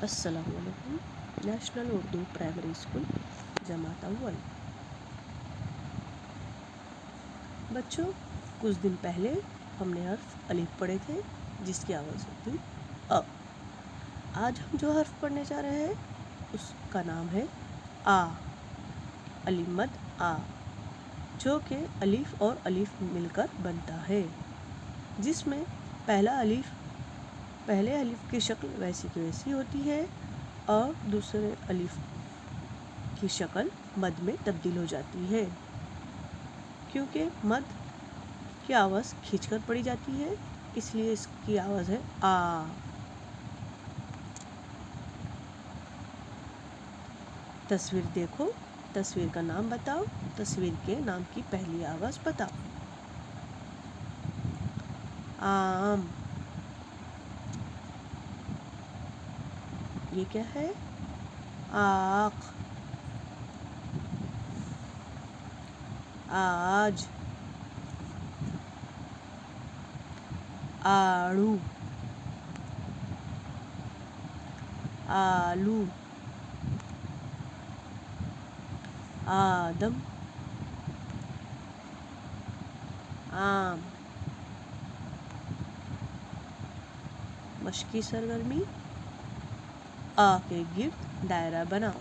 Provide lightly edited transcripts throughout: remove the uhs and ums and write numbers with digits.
السلام علیکم۔ National Urdu primary school جماعت اول۔ بچوں، کچھ دن پہلے ہم نے حرف الف پڑھے تھے جس کی آواز ہوتی ا۔ آج ہم جو حرف پڑھنے جا رہے ہیں اس کا نام ہے آ، الف مد آ، جو کہ الف اور الف مل کر بنتا ہے، جس میں پہلے الف کی شکل ویسی کی ویسی ہوتی ہے اور دوسرے الف کی شکل مد میں تبدیل ہو جاتی ہے، کیونکہ مد کی آواز کھینچ کر پڑھی جاتی ہے، اس لیے اس کی آواز ہے آ۔ تصویر دیکھو، تصویر کا نام بتاؤ، تصویر کے نام کی پہلی آواز بتاؤ۔ آم، یہ کیا ہے؟ آق، آج، آڑو، آلو، آدم، آم۔ مشقی سرگرمی، آ کے گرد دائرہ بناؤ۔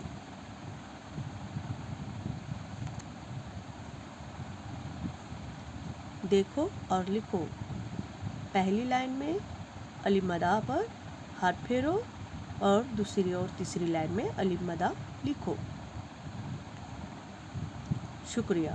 دیکھو اور لکھو۔ پہلی لائن میں الف مد آ پر ہاتھ پھیرو اور دوسری اور تیسری لائن میں الف مد آ لکھو۔ شکریہ۔